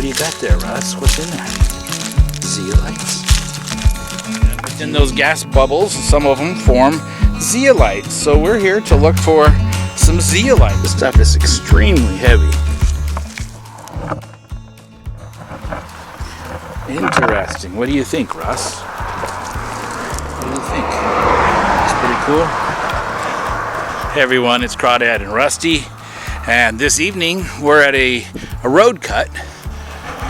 What do you got there, Russ? What's in there? Zeolites? Within those gas bubbles, some of them form zeolites. So we're here to look for some zeolite. This stuff is extremely heavy. Interesting. What do you think, Russ? What do you think? It's pretty cool. Hey everyone, it's Krawdad and Rusty. And this evening we're at a road cut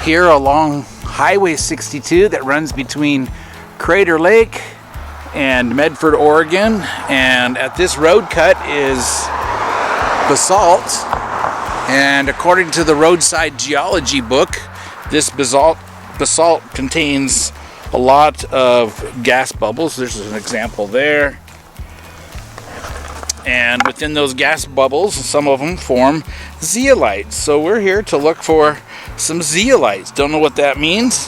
here along Highway 62 that runs between Crater Lake and Medford, Oregon. And at this road cut is basalt. And according to the roadside geology book, this basalt contains a lot of gas bubbles. There's an example there. And within those gas bubbles, some of them form zeolites. So we're here to look for some zeolites. Don't know what that means,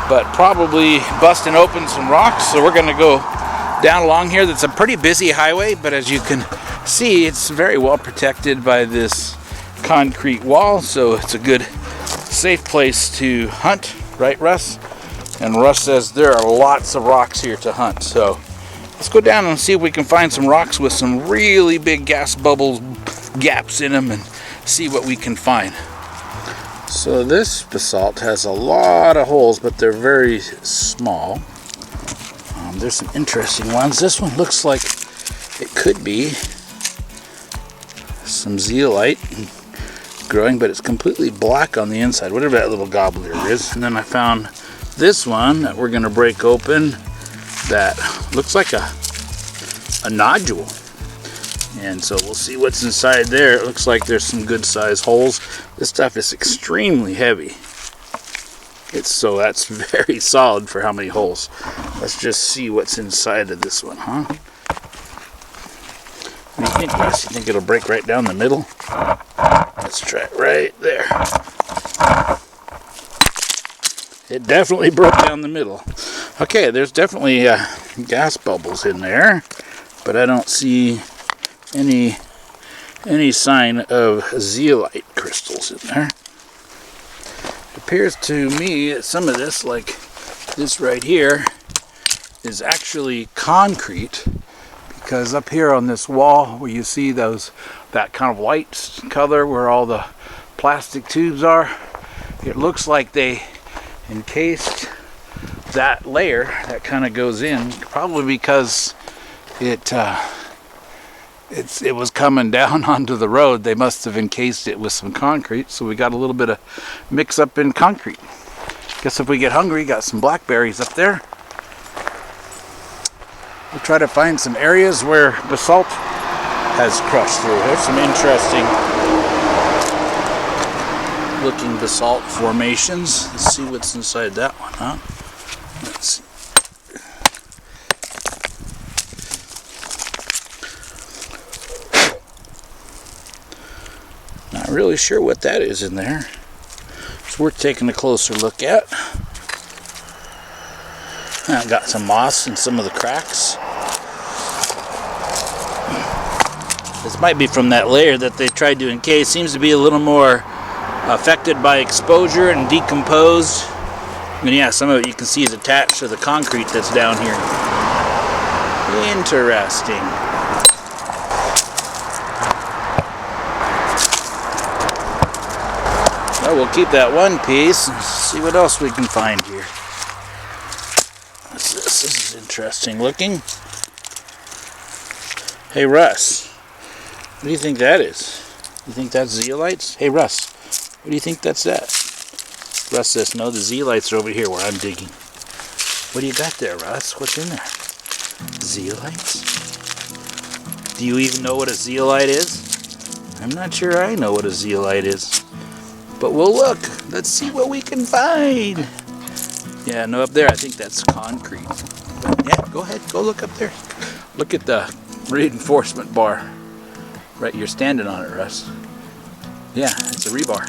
but probably busting open some rocks. So we're going to go down along here. That's a pretty busy highway, but as you can see, it's very well protected by this concrete wall. So it's a good, safe place to hunt. Right, Russ? And Russ says there are lots of rocks here to hunt. So let's go down and see if we can find some rocks with some really big gas bubbles, gaps in them, and see what we can find. So this basalt has a lot of holes, but they're very small. There's some interesting ones. This one looks like it could be some zeolite growing, but it's completely black on the inside, whatever that little gobbler is. And then I found this one that we're going to break open that looks like a nodule. And so we'll see what's inside there. It looks like there's some good size holes. This stuff is extremely heavy. So that's very solid for how many holes. Let's just see what's inside of this one, huh? What do you think, Russ? You think it'll break right down the middle? Let's try it right there. It definitely broke down the middle. Okay, there's definitely gas bubbles in there, but I don't see any sign of zeolite crystals in there. It appears to me that some of this, like this right here, is actually concrete, because up here on this wall where you see that kind of white color where all the plastic tubes are, it looks like they encased that layer that kind of goes in, probably because it was coming down onto the road. They must have encased it with some concrete, so we got a little bit of mix up in concrete. Guess if we get hungry, got some blackberries up there. We'll try to find some areas where basalt has crushed through. There's some interesting looking basalt formations. Let's see what's inside that one, huh? Let's see. Not really sure what that is in there. It's worth taking a closer look at. I've got some moss in some of the cracks. This might be from that layer that they tried to encase. Seems to be a little more affected by exposure and decomposed. And yeah, some of it you can see is attached to the concrete that's down here. Interesting. Well, we'll keep that one piece and see what else we can find here. What's this? This is interesting looking. Hey Russ, what do you think that is? You think that's zeolites? Hey Russ, what do you think that's that? Russ says, no, the zeolites are over here where I'm digging. What do you got there, Russ? What's in there? Zeolites? Do you even know what a zeolite is? I'm not sure I know what a zeolite is. But we'll look. Let's see what we can find. Yeah, no, up there I think that's concrete. But yeah, go ahead. Go look up there. Look at the reinforcement bar. Right, you're standing on it, Russ. Yeah, it's a rebar.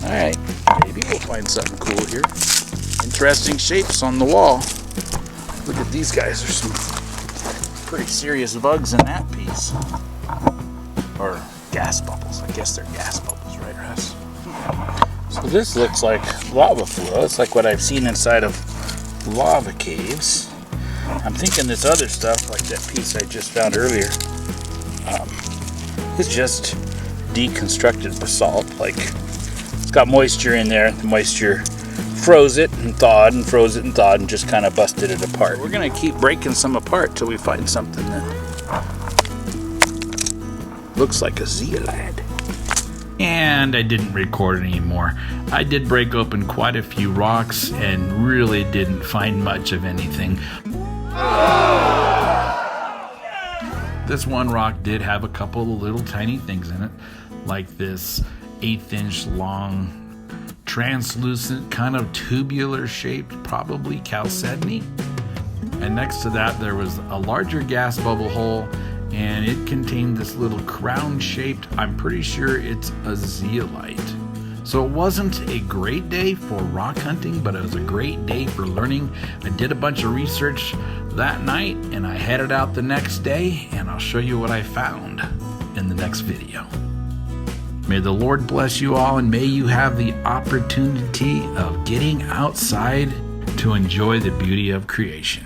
Alright, maybe we'll find something cool here. Interesting shapes on the wall. Look at these guys. There's some pretty serious bugs in that piece. Or gas bubbles. I guess they're gas bubbles, right, Russ? Well, this looks like lava flow. It's like what I've seen inside of lava caves. I'm thinking this other stuff, like that piece I just found earlier, is just deconstructed basalt. Like, it's got moisture in there. The moisture froze it and thawed and froze it and thawed and just kind of busted it apart. We're gonna keep breaking some apart till we find something that looks like a zeolite. And I didn't record anymore. I did break open quite a few rocks and really didn't find much of anything. This one rock did have a couple of little tiny things in it, like this 1/8 inch long, translucent, kind of tubular shaped, probably chalcedony. And next to that there was a larger gas bubble hole, and it contained this little crown shaped, I'm pretty sure it's a zeolite. So it wasn't a great day for rock hunting, but it was a great day for learning. I did a bunch of research that night and I headed out the next day, and I'll show you what I found in the next video. May the Lord bless you all, and may you have the opportunity of getting outside to enjoy the beauty of creation.